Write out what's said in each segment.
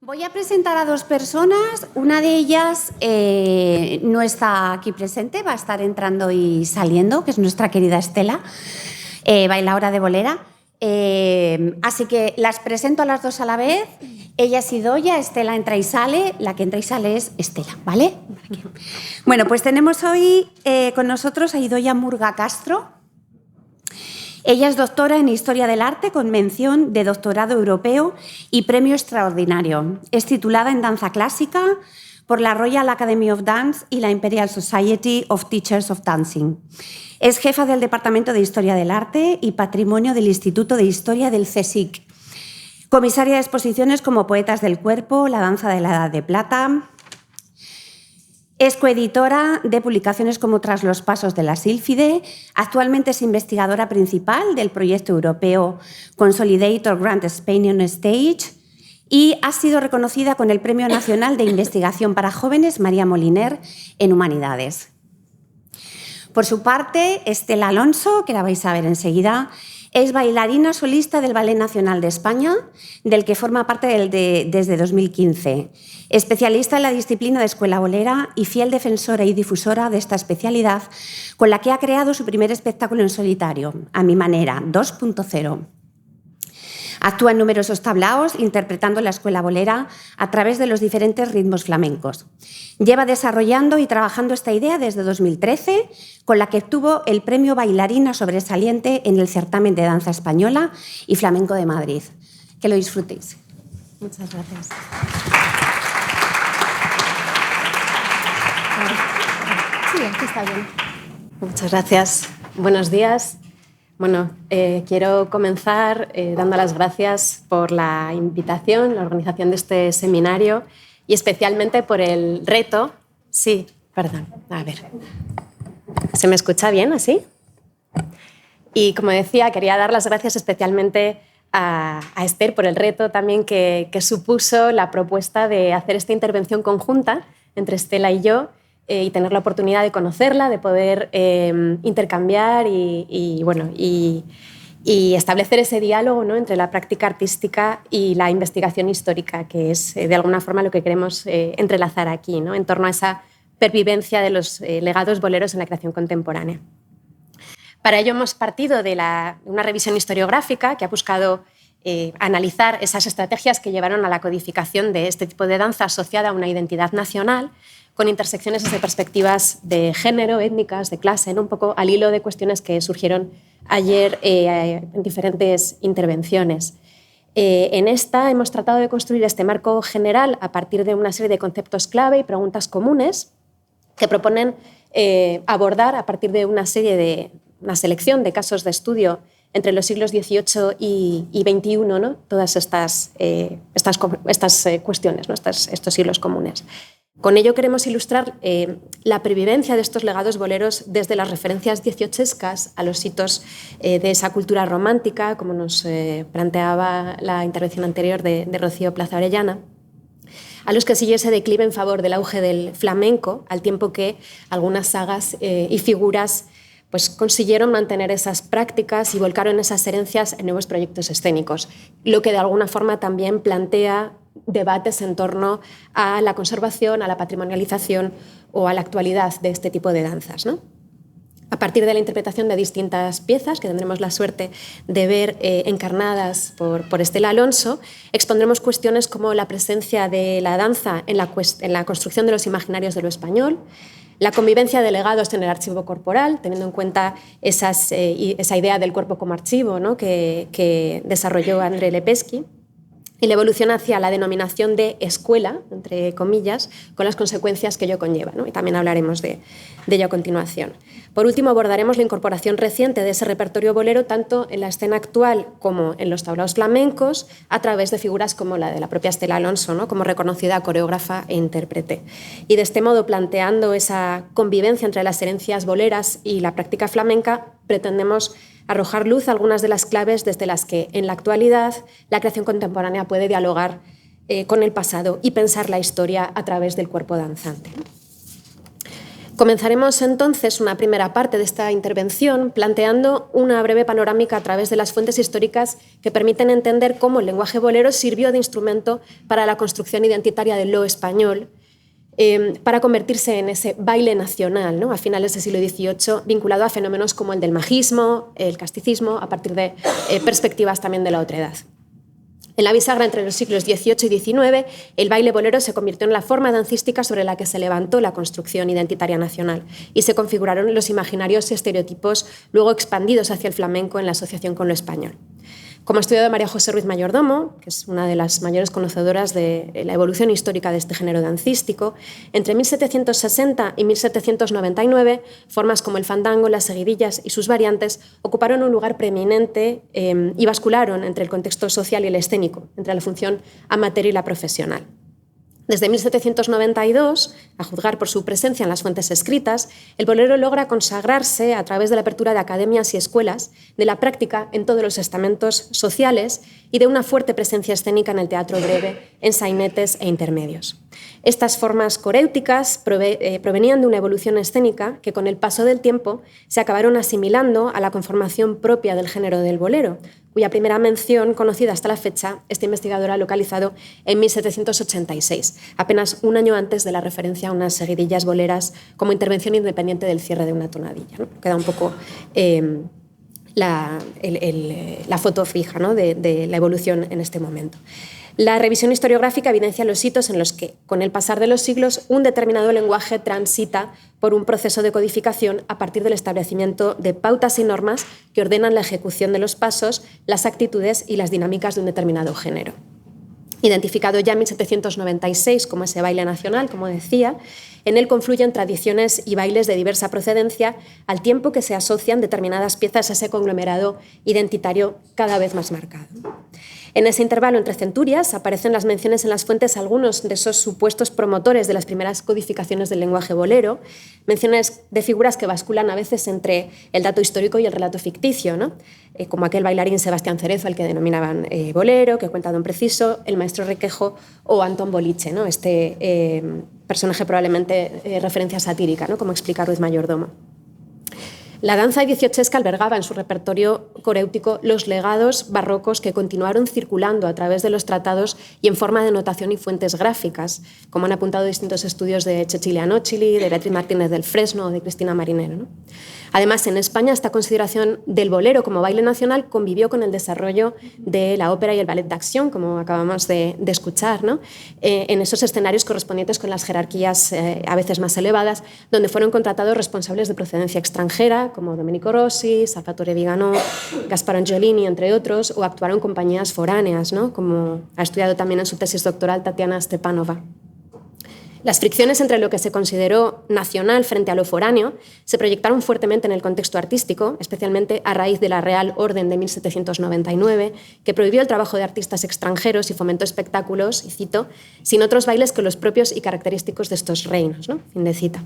Voy a presentar a dos personas. Una de ellas no está aquí presente, va a estar entrando y saliendo, que es nuestra querida Estela, bailaora de bolera. Así que las presento a las dos a la vez. Ella es Idoia, Estela entra y sale. La que entra y sale es Estela, ¿vale? Bueno, pues tenemos hoy con nosotros a Idoia Murga Castro. Ella es doctora en Historia del Arte con mención de doctorado europeo y premio extraordinario. Es titulada en danza clásica por la Royal Academy of Dance y la Imperial Society of Teachers of Dancing. Es jefa del Departamento de Historia del Arte y Patrimonio del Instituto de Historia del CSIC. Comisaria de exposiciones como Poetas del Cuerpo, La danza de la Edad de Plata. Es coeditora de publicaciones como Tras los pasos de la sílfide. Actualmente es investigadora principal del proyecto europeo Consolidator Grand Spain on Stage y ha sido reconocida con el Premio Nacional de Investigación para Jóvenes María Moliner en Humanidades. Por su parte, Estela Alonso, que la vais a ver enseguida, es bailarina solista del Ballet Nacional de España, del que forma parte desde 2015. Especialista en la disciplina de escuela bolera y fiel defensora y difusora de esta especialidad, con la que ha creado su primer espectáculo en solitario, A mi manera, 2.0. Actúa en numerosos tablaos, interpretando la escuela bolera a través de los diferentes ritmos flamencos. Lleva desarrollando y trabajando esta idea desde 2013, con la que obtuvo el premio Bailarina Sobresaliente en el Certamen de Danza Española y Flamenco de Madrid. Que lo disfrutéis. Muchas gracias. Sí, aquí está bien. Muchas gracias. Buenos días. Bueno, quiero comenzar dando las gracias por la invitación, la organización de este seminario y especialmente por el reto. Sí, perdón, a ver. ¿Se me escucha bien así? Y como decía, quería dar las gracias especialmente a Esther por el reto también que supuso la propuesta de hacer esta intervención conjunta entre Estela y yo, y tener la oportunidad de conocerla, de poder intercambiar y establecer ese diálogo, ¿no?, entre la práctica artística y la investigación histórica, que es de alguna forma lo que queremos entrelazar aquí, ¿no?, en torno a esa pervivencia de los legados boleros en la creación contemporánea. Para ello hemos partido de una revisión historiográfica que ha buscado analizar esas estrategias que llevaron a la codificación de este tipo de danza asociada a una identidad nacional, con intersecciones desde perspectivas de género, étnicas, de clase, ¿no?, un poco al hilo de cuestiones que surgieron ayer en diferentes intervenciones. En esta hemos tratado de construir este marco general a partir de una serie de conceptos clave y preguntas comunes que proponen abordar a partir de una selección de casos de estudio entre los siglos XVIII y XXI, ¿no?, todas estas cuestiones, ¿no?, estos siglos comunes. Con ello queremos ilustrar la pervivencia de estos legados boleros desde las referencias dieciochescas a los hitos de esa cultura romántica, como nos planteaba la intervención anterior de Rocío Plaza Orellana, a los que siguió ese declive en favor del auge del flamenco, al tiempo que algunas sagas y figuras pues consiguieron mantener esas prácticas y volcaron esas herencias en nuevos proyectos escénicos, lo que de alguna forma también plantea debates en torno a la conservación, a la patrimonialización o a la actualidad de este tipo de danzas, ¿no? A partir de la interpretación de distintas piezas que tendremos la suerte de ver encarnadas por Estela Alonso, expondremos cuestiones como la presencia de la danza en la construcción de los imaginarios de lo español, la convivencia de legados en el archivo corporal, teniendo en cuenta esa idea del cuerpo como archivo, ¿no?, que desarrolló André Lepesky, y la evolución hacia la denominación de escuela, entre comillas, con las consecuencias que ello conlleva, ¿no? Y también hablaremos de ello a continuación. Por último, abordaremos la incorporación reciente de ese repertorio bolero tanto en la escena actual como en los tablaos flamencos, a través de figuras como la de la propia Estela Alonso, ¿no?, como reconocida coreógrafa e intérprete. Y de este modo, planteando esa convivencia entre las herencias boleras y la práctica flamenca, pretendemos arrojar luz a algunas de las claves desde las que, en la actualidad, la creación contemporánea puede dialogar con el pasado y pensar la historia a través del cuerpo danzante. Comenzaremos entonces una primera parte de esta intervención planteando una breve panorámica a través de las fuentes históricas que permiten entender cómo el lenguaje bolero sirvió de instrumento para la construcción identitaria del lo español, para convertirse en ese baile nacional, ¿no?, a finales del siglo XVIII, vinculado a fenómenos como el del majismo, el casticismo, a partir de perspectivas también de la otredad. En la bisagra entre los siglos XVIII y XIX, el baile bolero se convirtió en la forma dancística sobre la que se levantó la construcción identitaria nacional y se configuraron los imaginarios y estereotipos luego expandidos hacia el flamenco en la asociación con lo español. Como ha estudiado María José Ruiz Mayordomo, que es una de las mayores conocedoras de la evolución histórica de este género dancístico, entre 1760 y 1799, formas como el fandango, las seguidillas y sus variantes ocuparon un lugar preeminente y bascularon entre el contexto social y el escénico, entre la función amateur y la profesional. Desde 1792, a juzgar por su presencia en las fuentes escritas, el bolero logra consagrarse a través de la apertura de academias y escuelas, de la práctica en todos los estamentos sociales y de una fuerte presencia escénica en el teatro breve, en sainetes e intermedios. Estas formas coréuticas provenían de una evolución escénica que con el paso del tiempo se acabaron asimilando a la conformación propia del género del bolero, cuya primera mención conocida hasta la fecha este investigador ha localizado en 1786, apenas un año antes de la referencia a unas seguidillas boleras como intervención independiente del cierre de una tonadilla, ¿no? Queda un poco la foto fija, ¿no?, de la evolución en este momento. La revisión historiográfica evidencia los hitos en los que, con el pasar de los siglos, un determinado lenguaje transita por un proceso de codificación a partir del establecimiento de pautas y normas que ordenan la ejecución de los pasos, las actitudes y las dinámicas de un determinado género. Identificado ya en 1796 como ese baile nacional, como decía, en él confluyen tradiciones y bailes de diversa procedencia, al tiempo que se asocian determinadas piezas a ese conglomerado identitario cada vez más marcado. En ese intervalo entre centurias aparecen las menciones en las fuentes a algunos de esos supuestos promotores de las primeras codificaciones del lenguaje bolero, menciones de figuras que basculan a veces entre el dato histórico y el relato ficticio, ¿no?, como aquel bailarín Sebastián Cerezo, al que denominaban bolero, que cuenta Don Preciso, el maestro Requejo o Antón Boliche, ¿no?, este personaje probablemente referencia satírica, ¿no?, como explica Ruiz Mayordomo. La danza dieciochesca albergaba en su repertorio coréutico los legados barrocos que continuaron circulando a través de los tratados y en forma de notación y fuentes gráficas, como han apuntado distintos estudios de Cecilia Nocili, de Beatriz Martínez del Fresno o de Cristina Marinero, ¿no? Además, en España, esta consideración del bolero como baile nacional convivió con el desarrollo de la ópera y el ballet d'acción, como acabamos de escuchar, ¿no?, en esos escenarios correspondientes con las jerarquías a veces más elevadas, donde fueron contratados responsables de procedencia extranjera, como Domenico Rossi, Salvatore Vigano, Gaspar Angiolini, entre otros, o actuaron compañías foráneas, ¿no?, como ha estudiado también en su tesis doctoral Tatiana Stepanova. Las fricciones entre lo que se consideró nacional frente a lo foráneo se proyectaron fuertemente en el contexto artístico, especialmente a raíz de la Real Orden de 1799, que prohibió el trabajo de artistas extranjeros y fomentó espectáculos, y cito, sin otros bailes que los propios y característicos de estos reinos, ¿no?, fin de cita.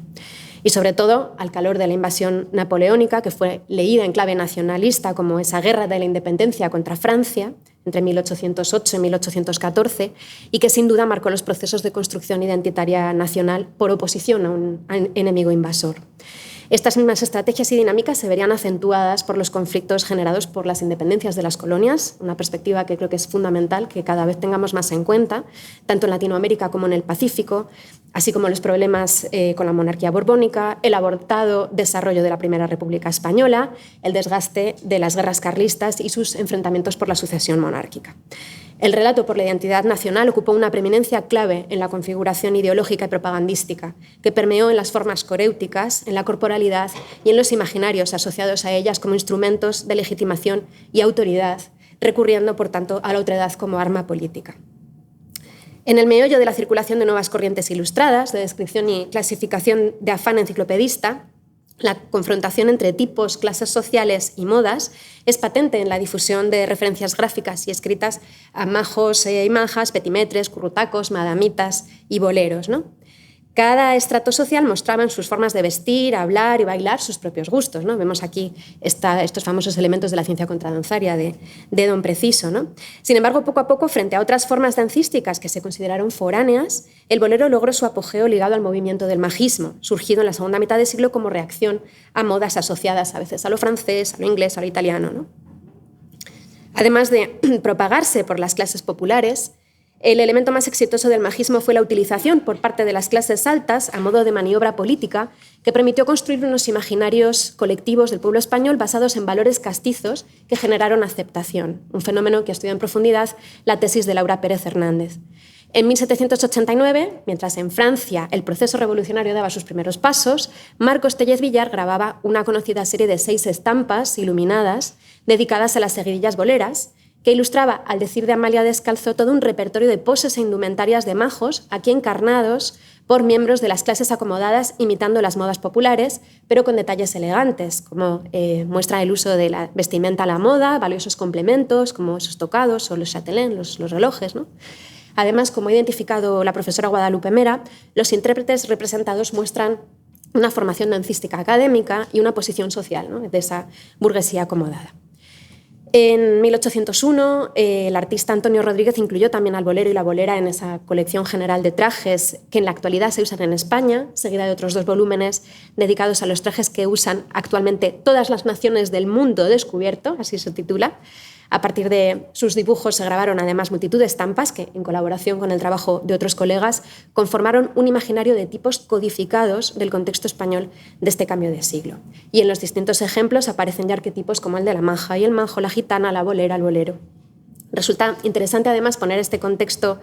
Y sobre todo, al calor de la invasión napoleónica, que fue leída en clave nacionalista como esa guerra de la independencia contra Francia, entre 1808 y 1814, y que sin duda marcó los procesos de construcción identitaria nacional por oposición a un enemigo invasor. Estas mismas estrategias y dinámicas se verían acentuadas por los conflictos generados por las independencias de las colonias, una perspectiva que creo que es fundamental que cada vez tengamos más en cuenta, tanto en Latinoamérica como en el Pacífico, así como los problemas con la monarquía borbónica, el abortado desarrollo de la Primera República Española, el desgaste de las guerras carlistas y sus enfrentamientos por la sucesión monárquica. El relato por la identidad nacional ocupó una preeminencia clave en la configuración ideológica y propagandística, que permeó en las formas coréuticas, en la corporalidad y en los imaginarios asociados a ellas como instrumentos de legitimación y autoridad, recurriendo, por tanto, a la otredad como arma política. En el meollo de la circulación de nuevas corrientes ilustradas, de descripción y clasificación de afán enciclopedista, la confrontación entre tipos, clases sociales y modas es patente en la difusión de referencias gráficas y escritas a majos y majas, petimetres, currutacos, madamitas y boleros, ¿no? Cada estrato social mostraba en sus formas de vestir, hablar y bailar sus propios gustos, ¿no? Vemos aquí estos famosos elementos de la ciencia contradanzaria de Don Preciso, ¿no? Sin embargo, poco a poco, frente a otras formas dancísticas que se consideraron foráneas, el bolero logró su apogeo ligado al movimiento del magismo, surgido en la segunda mitad del siglo como reacción a modas asociadas a veces a lo francés, a lo inglés, a lo italiano, ¿no? Además de propagarse por las clases populares, el elemento más exitoso del magismo fue la utilización por parte de las clases altas a modo de maniobra política que permitió construir unos imaginarios colectivos del pueblo español basados en valores castizos que generaron aceptación, un fenómeno que estudia en profundidad la tesis de Laura Pérez Hernández. En 1789, mientras en Francia el proceso revolucionario daba sus primeros pasos, Marcos Tellez Villar grababa una conocida serie de 6 estampas iluminadas dedicadas a las seguidillas boleras, que ilustraba, al decir de Amalia Descalzo, todo un repertorio de poses e indumentarias de majos, aquí encarnados por miembros de las clases acomodadas imitando las modas populares, pero con detalles elegantes, como muestra el uso de la vestimenta a la moda, valiosos complementos como esos tocados o los châtelains, los relojes, ¿no? Además, como ha identificado la profesora Guadalupe Mera, los intérpretes representados muestran una formación dancística académica y una posición social, ¿no?, de esa burguesía acomodada. En 1801, el artista Antonio Rodríguez incluyó también al bolero y la bolera en esa colección general de trajes que en la actualidad se usan en España, seguida de otros 2 volúmenes dedicados a los trajes que usan actualmente todas las naciones del mundo descubierto, así se titula. A partir de sus dibujos se grabaron además multitud de estampas que, en colaboración con el trabajo de otros colegas, conformaron un imaginario de tipos codificados del contexto español de este cambio de siglo. Y en los distintos ejemplos aparecen ya arquetipos como el de la maja y el manjo, la gitana, la bolera, el bolero. Resulta interesante además poner en este contexto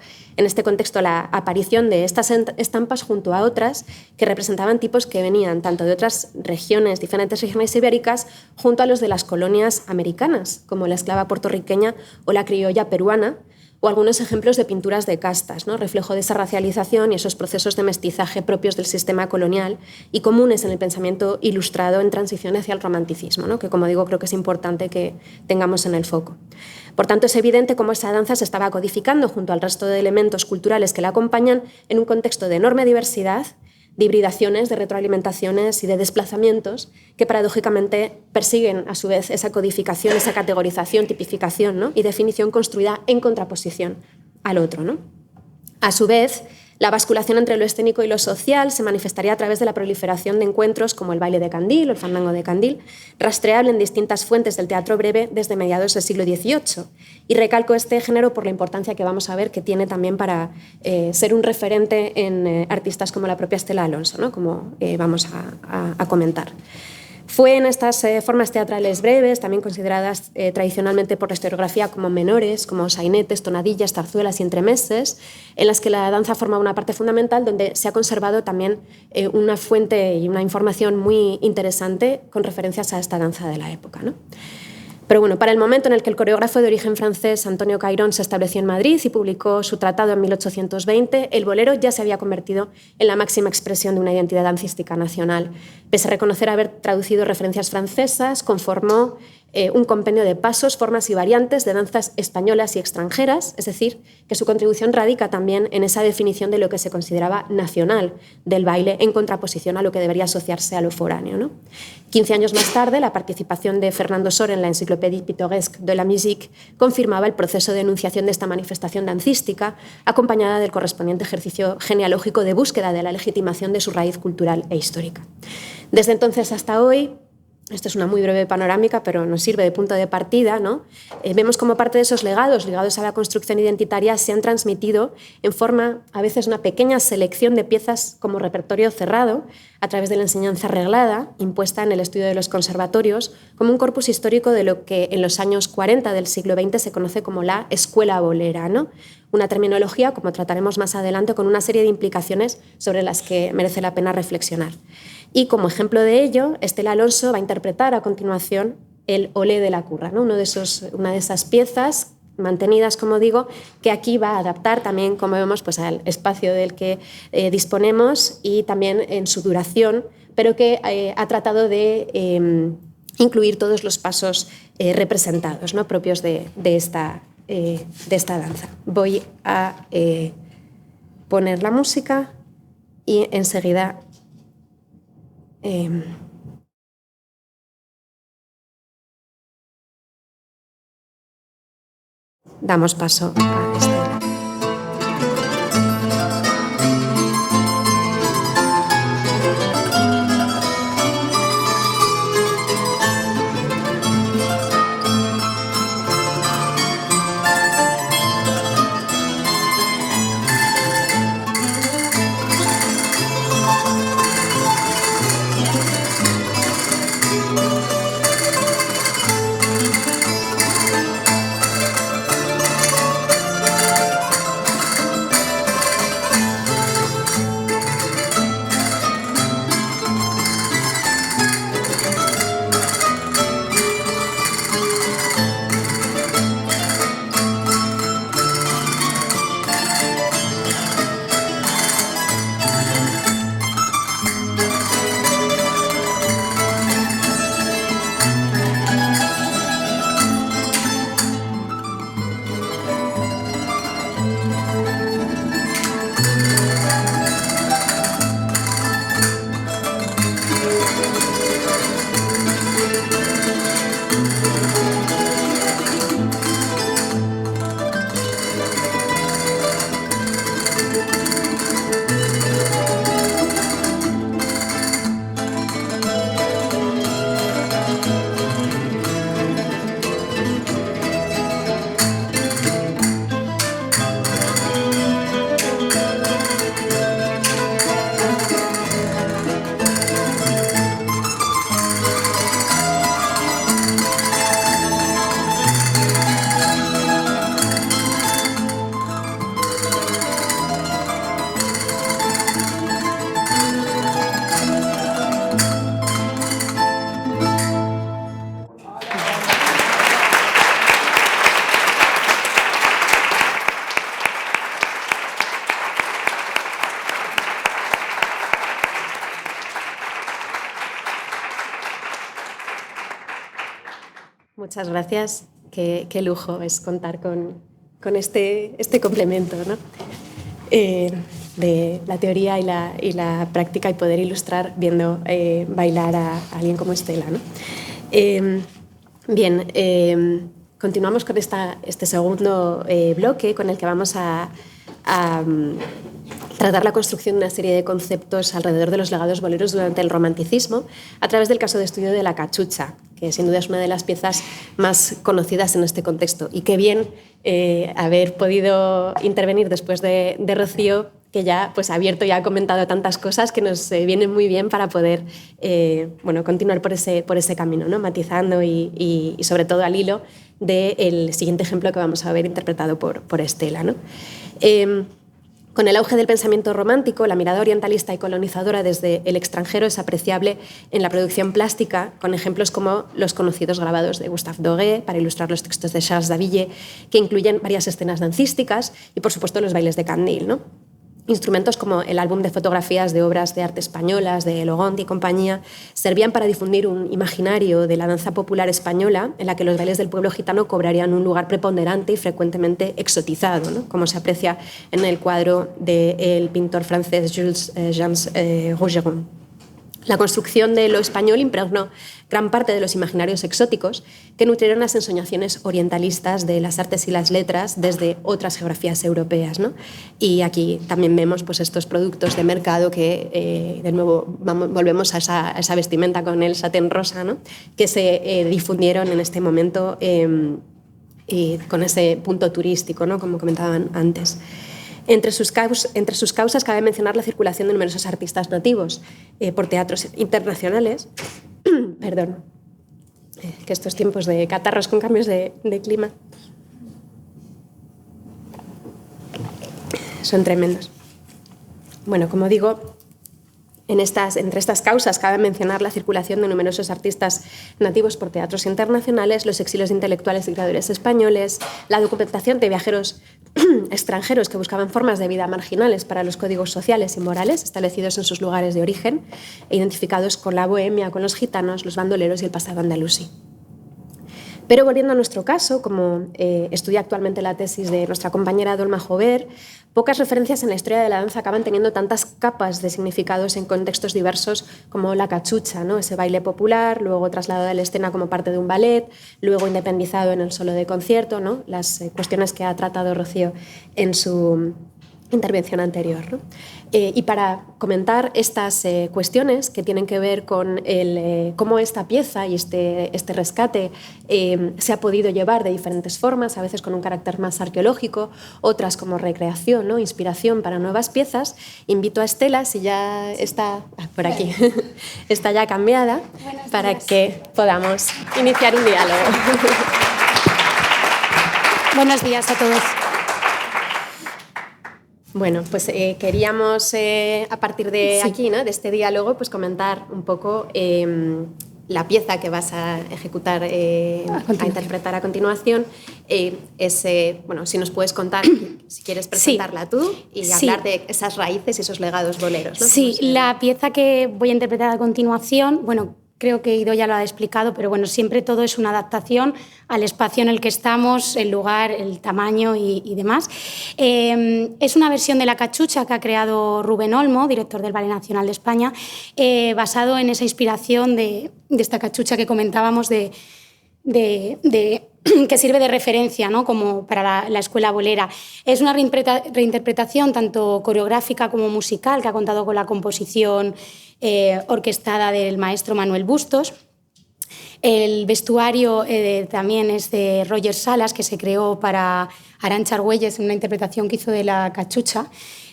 la aparición de estas estampas junto a otras que representaban tipos que venían tanto de otras regiones, diferentes regiones ibéricas, junto a los de las colonias americanas, como la esclava puertorriqueña o la criolla peruana, o algunos ejemplos de pinturas de castas, ¿no?, reflejo de esa racialización y esos procesos de mestizaje propios del sistema colonial y comunes en el pensamiento ilustrado en transición hacia el romanticismo, ¿no?, que, como digo, creo que es importante que tengamos en el foco. Por tanto, es evidente cómo esta danza se estaba codificando junto al resto de elementos culturales que la acompañan en un contexto de enorme diversidad, de hibridaciones, de retroalimentaciones y de desplazamientos que paradójicamente persiguen a su vez esa codificación, esa categorización, tipificación, ¿no?, y definición construida en contraposición al otro, ¿no? A su vez, la basculación entre lo escénico y lo social se manifestaría a través de la proliferación de encuentros como el baile de Candil o el fandango de Candil, rastreable en distintas fuentes del teatro breve desde mediados del siglo XVIII. Y recalco este género por la importancia que vamos a ver que tiene también para ser un referente en artistas como la propia Estela Alonso, ¿no?, como vamos a comentar. Fue en estas formas teatrales breves, también consideradas tradicionalmente por la historiografía como menores, como sainetes, tonadillas, zarzuelas y entremeses, en las que la danza forma una parte fundamental, donde se ha conservado también una fuente y una información muy interesante con referencias a esta danza de la época, ¿no? Pero bueno, para el momento en el que el coreógrafo de origen francés Antonio Cairón se estableció en Madrid y publicó su tratado en 1820, el bolero ya se había convertido en la máxima expresión de una identidad dancística nacional. Pese a reconocer haber traducido referencias francesas, conformó un compendio de pasos, formas y variantes de danzas españolas y extranjeras, es decir, que su contribución radica también en esa definición de lo que se consideraba nacional del baile en contraposición a lo que debería asociarse a lo foráneo, ¿no? 15 años más tarde, la participación de Fernando Sor en la Encyclopédie pittoresque de la musique confirmaba el proceso de enunciación de esta manifestación dancística, acompañada del correspondiente ejercicio genealógico de búsqueda de la legitimación de su raíz cultural e histórica. Desde entonces hasta hoy, esto es una muy breve panorámica, pero nos sirve de punto de partida, ¿no? Vemos cómo parte de esos legados ligados a la construcción identitaria se han transmitido en forma, a veces, una pequeña selección de piezas como repertorio cerrado, a través de la enseñanza reglada, impuesta en el estudio de los conservatorios, como un corpus histórico de lo que en los años 40 del siglo XX se conoce como la escuela bolera, ¿no? Una terminología, como trataremos más adelante, con una serie de implicaciones sobre las que merece la pena reflexionar. Y como ejemplo de ello, Estela Alonso va a interpretar a continuación el Olé de la Curra, ¿no?, una de esas piezas mantenidas, como digo, que aquí va a adaptar también, como vemos, pues al espacio del que disponemos y también en su duración, pero que ha tratado de incluir todos los pasos representados, ¿no?, propios de esta danza. Voy a poner la música y enseguida damos paso a Estela. Muchas gracias. Qué lujo es contar con este complemento, ¿no? De la teoría y la práctica y poder ilustrar viendo bailar a alguien como Estela, ¿no? Bien, continuamos con este segundo bloque con el que vamos a tratar la construcción de una serie de conceptos alrededor de los legados boleros durante el romanticismo a través del caso de estudio de la cachucha, que sin duda es una de las piezas más conocidas en este contexto. Y qué bien haber podido intervenir después de Rocío, que ya pues, ha abierto y ha comentado tantas cosas que nos vienen muy bien para poder continuar por ese camino, ¿no? Matizando y sobre todo al hilo del siguiente ejemplo que vamos a ver interpretado por Estela, ¿no? Con el auge del pensamiento romántico, la mirada orientalista y colonizadora desde el extranjero es apreciable en la producción plástica, con ejemplos como los conocidos grabados de Gustave Doré para ilustrar los textos de Charles Daville, que incluyen varias escenas dancísticas y, por supuesto, los bailes de Candil, ¿no? Instrumentos como el álbum de fotografías de obras de arte españolas de Logont y compañía servían para difundir un imaginario de la danza popular española en la que los bailes del pueblo gitano cobrarían un lugar preponderante y frecuentemente exotizado, ¿no? Como se aprecia en el cuadro del pintor francés Jules Jean Rougeron. La construcción de lo español impregnó gran parte de los imaginarios exóticos que nutrieron las ensoñaciones orientalistas de las artes y las letras desde otras geografías europeas, ¿no? Y aquí también vemos pues, estos productos de mercado que, de nuevo, volvemos a esa vestimenta con el satén rosa, ¿no? Que se difundieron en este momento con ese punto turístico, ¿no? Como comentaban antes. Entre sus causas cabe mencionar la circulación de numerosos artistas nativos por teatros internacionales. Perdón, que estos tiempos de catarros con cambios de clima son tremendos. Bueno, como digo, entre estas causas cabe mencionar la circulación de numerosos artistas nativos por teatros internacionales, los exilios de intelectuales y creadores españoles, la documentación de viajeros extranjeros que buscaban formas de vida marginales para los códigos sociales y morales establecidos en sus lugares de origen e identificados con la bohemia, con los gitanos, los bandoleros y el pasado andalusí. Pero volviendo a nuestro caso, como estudia actualmente la tesis de nuestra compañera Dolma Jover, pocas referencias en la historia de la danza acaban teniendo tantas capas de significados en contextos diversos como la cachucha, ¿no? Ese baile popular, luego trasladado a la escena como parte de un ballet, luego independizado en el solo de concierto, ¿no? Las cuestiones que ha tratado Rocío en su intervención anterior, ¿no? Y para comentar estas cuestiones que tienen que ver con cómo esta pieza y este rescate se ha podido llevar de diferentes formas, a veces con un carácter más arqueológico, otras como recreación, ¿no? Inspiración para nuevas piezas, invito a Estela, si ya está por aquí, está ya cambiada, para que podamos iniciar un diálogo. Buenos días a todos. Bueno, pues queríamos a partir de aquí, ¿no? De este diálogo, pues comentar un poco la pieza que vas a ejecutar, a interpretar a continuación. Bueno, si nos puedes contar, si quieres presentarla tú y hablar de esas raíces y esos legados boleros, ¿no? Sí, la pieza que voy a interpretar a continuación, bueno, creo que Ido ya lo ha explicado, pero bueno, siempre todo es una adaptación al espacio en el que estamos, el lugar, el tamaño y demás. Es una versión de La Cachucha que ha creado Rubén Olmo, director del Ballet Nacional de España, basado en esa inspiración de esta cachucha que comentábamos que sirve de referencia, ¿no? Como para la escuela bolera. Es una reinterpretación tanto coreográfica como musical que ha contado con la composición orquestada del maestro Manuel Bustos. El vestuario también es de Roger Salas, que se creó para Arantxa Argüelles en una interpretación que hizo de La Cachucha,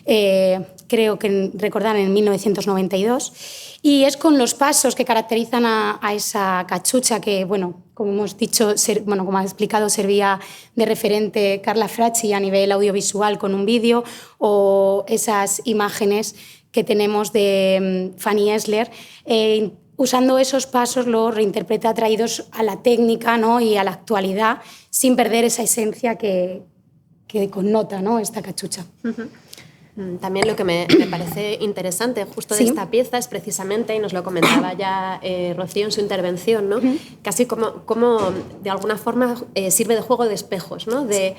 creo que recordar en 1992. Y es con los pasos que caracterizan a esa cachucha que, bueno, como hemos dicho, como ha explicado, servía de referente Carla Fracci a nivel audiovisual con un vídeo, o esas imágenes que tenemos de Fanny Esler. Usando esos pasos lo reinterpreta traídos a la técnica, ¿no? Y a la actualidad, sin perder esa esencia que connota, ¿no? Esta cachucha. Uh-huh. También lo que me parece interesante justo de esta pieza es precisamente, y nos lo comentaba ya Rocío en su intervención, ¿no? Casi como de alguna forma sirve de juego de espejos, ¿no? De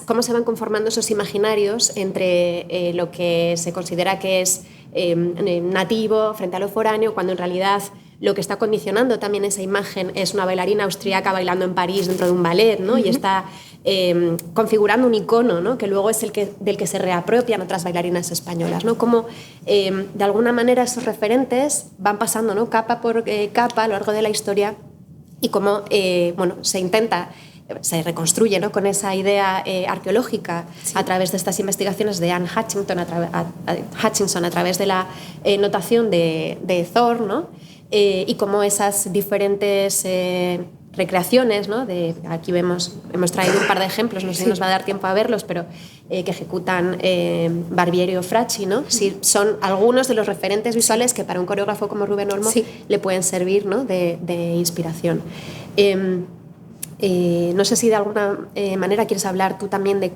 cómo se van conformando esos imaginarios entre lo que se considera que es nativo frente a lo foráneo, cuando en realidad lo que está condicionando también esa imagen es una bailarina austríaca bailando en París dentro de un ballet, ¿no? Y está configurando un icono, ¿no? Que luego es del que se reapropian otras bailarinas españolas, ¿no? Como de alguna manera esos referentes van pasando, ¿no? Capa por capa a lo largo de la historia, y cómo bueno, se reconstruye, ¿no? Con esa idea arqueológica a través de estas investigaciones de Anne Hutchinson a través de la notación de Thor, ¿no? Y cómo esas diferentes recreaciones, ¿no? Aquí hemos traído un par de ejemplos, no sé si nos va a dar tiempo a verlos, pero que ejecutan Barbieri o Fracci, ¿no? Sí, son algunos de los referentes visuales que para un coreógrafo como Rubén Olmo le pueden servir, ¿no? de inspiración. No sé si de alguna manera quieres hablar tú también de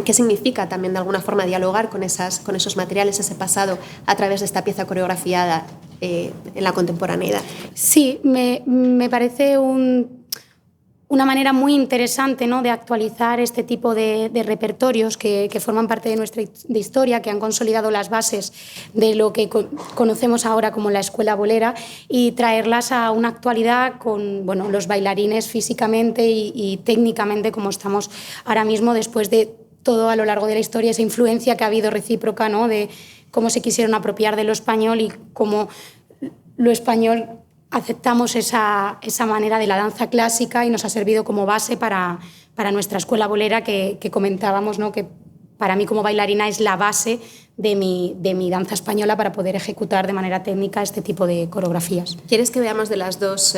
qué significa también de alguna forma dialogar con esos materiales, ese pasado, a través de esta pieza coreografiada en la contemporaneidad. Sí, me parece una manera muy interesante, ¿no? De actualizar este tipo de repertorios que forman parte de nuestra historia, que han consolidado las bases de lo que conocemos ahora como la escuela bolera, y traerlas a una actualidad con, bueno, los bailarines físicamente y técnicamente como estamos ahora mismo, después de todo a lo largo de la historia, esa influencia que ha habido recíproca, ¿no? De cómo se quisieron apropiar de lo español y cómo lo español aceptamos esa manera de la danza clásica, y nos ha servido como base para nuestra escuela bolera que comentábamos, ¿no? Que para mí como bailarina es la base de mi danza española para poder ejecutar de manera técnica este tipo de coreografías. ¿Quieres que veamos de las dos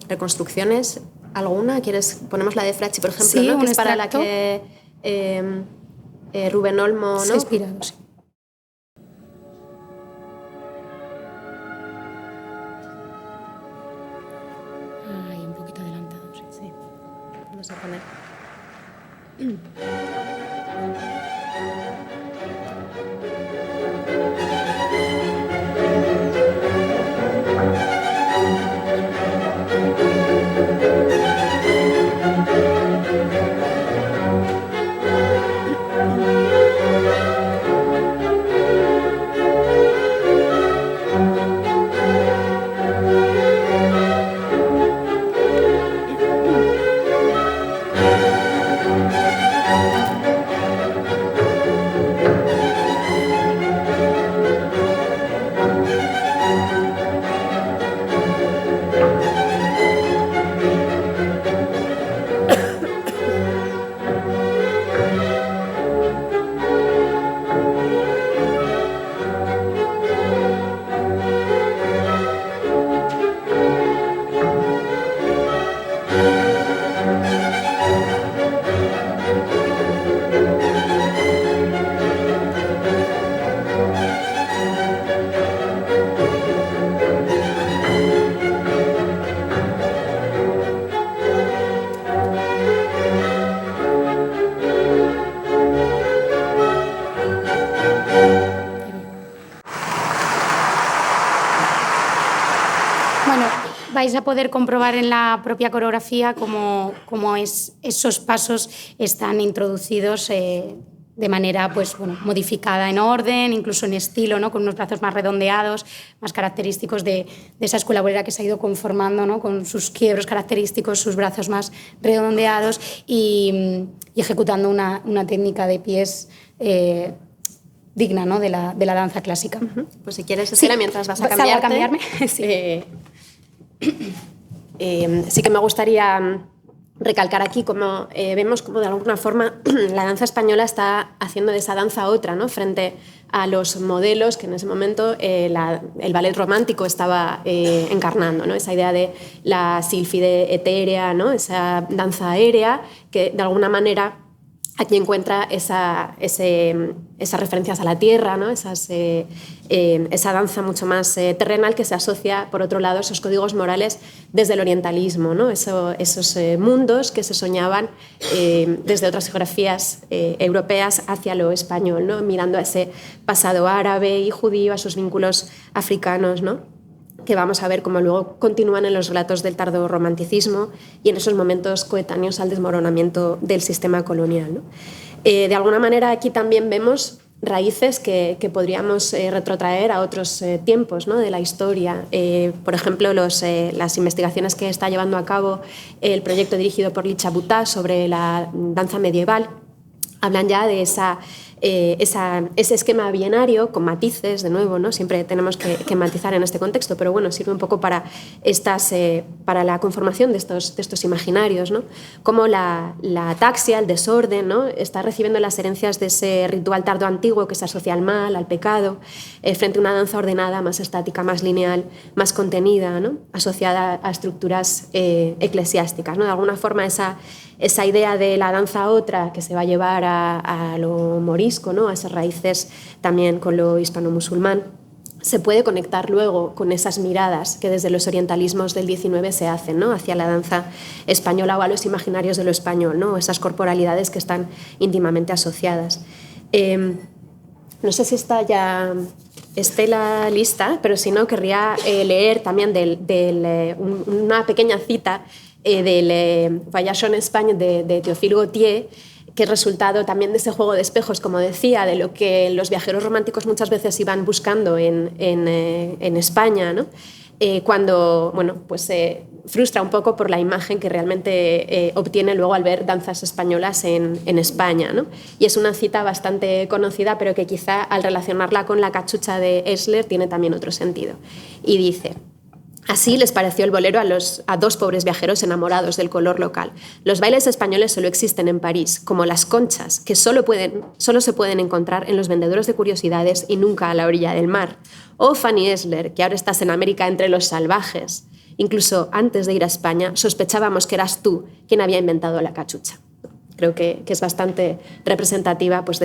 reconstrucciones alguna? Ponemos la de Fracci, por ejemplo, sí, ¿no? Que es extracto. Para la que Rubén Olmo, ¿no? Se ha inspirado, sí. Un poquito adelantado, sí. Vamos a poner. Bueno, vais a poder comprobar en la propia coreografía cómo esos pasos están introducidos de manera pues, bueno, modificada en orden, incluso en estilo, ¿no? Con unos brazos más redondeados, más característicos de esa escuela bolera que se ha ido conformando, ¿no? Con sus quiebros característicos, sus brazos más redondeados y ejecutando una técnica de pies digna, ¿no? de la danza clásica. Pues si quieres, Estela, mientras vas a cambiarte, a cambiarme. Sí. Sí que me gustaría recalcar aquí cómo vemos como de alguna forma la danza española está haciendo de esa danza otra, ¿no? Frente a los modelos que en ese momento el ballet romántico estaba encarnando, ¿no? Esa idea de la sílfide etérea, ¿no? Esa danza aérea que de alguna manera aquí encuentra esas referencias a la tierra, ¿no? Esa danza mucho más terrenal que se asocia, por otro lado, esos códigos morales desde el orientalismo, ¿no? Esos mundos que se soñaban desde otras geografías europeas hacia lo español, ¿no? Mirando a ese pasado árabe y judío, a sus vínculos africanos, ¿no? Que vamos a ver cómo luego continúan en los relatos del tardorromanticismo y en esos momentos coetáneos al desmoronamiento del sistema colonial, ¿no? De alguna manera aquí también vemos raíces que podríamos retrotraer a otros tiempos, ¿no? De la historia. Por ejemplo, las investigaciones que está llevando a cabo el proyecto dirigido por Licha Butá sobre la danza medieval hablan ya de ese esquema bienario con matices, de nuevo, ¿no? Siempre tenemos que matizar en este contexto, pero bueno, sirve un poco para la conformación de estos imaginarios, ¿no? Como la ataxia, el desorden, ¿no? Está recibiendo las herencias de ese ritual tardo antiguo que se asocia al mal, al pecado, frente a una danza ordenada, más estática, más lineal, más contenida, ¿no? Asociada a estructuras eclesiásticas, ¿no? De alguna forma esa idea de la danza otra que se va a llevar a lo morisco, ¿no? A esas raíces también con lo hispano-musulmán, se puede conectar luego con esas miradas que desde los orientalismos del XIX se hacen, ¿no? Hacia la danza española o a los imaginarios de lo español, ¿no? Esas corporalidades que están íntimamente asociadas. No sé si está ya Estela lista, pero si no, querría leer también una pequeña cita del Voyage en España de Théophile Gautier, que es resultado también de ese juego de espejos, como decía, de lo que los viajeros románticos muchas veces iban buscando en España, ¿no? Cuando bueno, pues, frustra un poco por la imagen que realmente obtiene luego al ver danzas españolas en España, ¿no? Y es una cita bastante conocida, pero que quizá al relacionarla con la cachucha de Esler tiene también otro sentido. Y dice: así les pareció el bolero a dos pobres viajeros enamorados del color local. Los bailes españoles solo existen en París, como las conchas, que solo se pueden encontrar en los vendedores de curiosidades y nunca a la orilla del mar. Oh, Fanny Esler, que ahora estás en América entre los salvajes. Incluso antes de ir a España, sospechábamos que eras tú quien había inventado la cachucha. Creo que es bastante representativa, pues,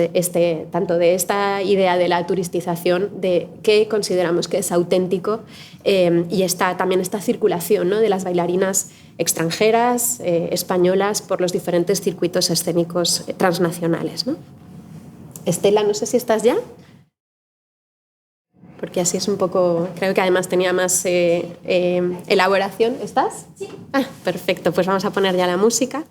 tanto de esta idea de la turistización, de qué consideramos que es auténtico, y también esta circulación, ¿no? De las bailarinas extranjeras, españolas, por los diferentes circuitos escénicos transnacionales, ¿no? Estela, no sé si estás ya, porque así es un poco, creo que además tenía más elaboración. ¿Estás? Sí. Ah, perfecto, pues vamos a poner ya la música.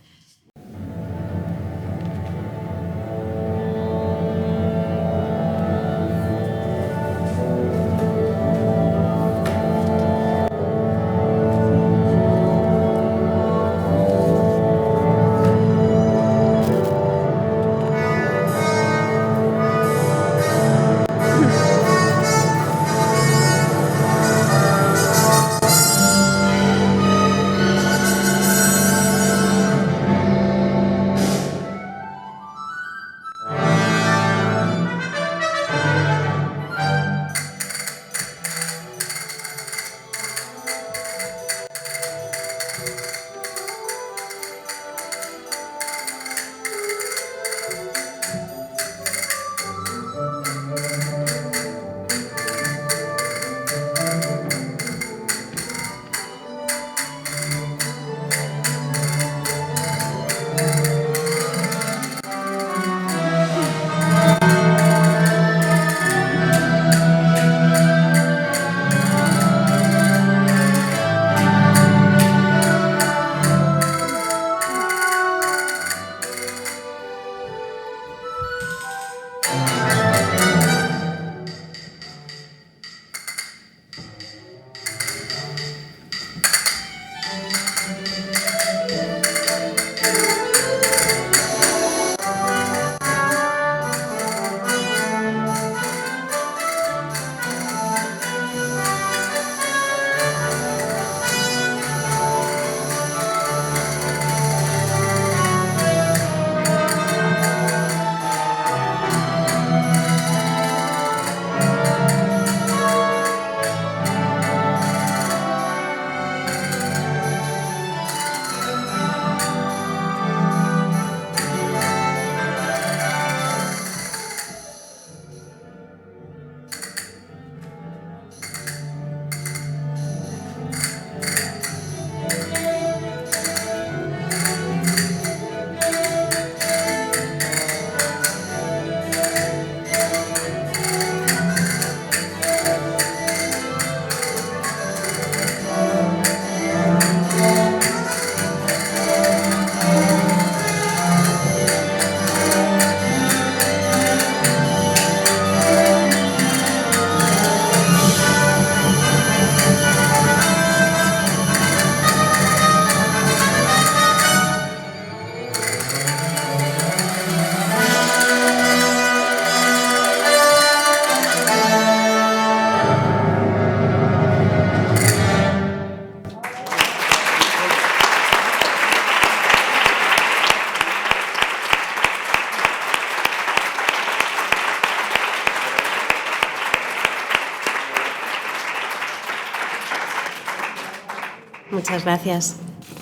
Muchas gracias.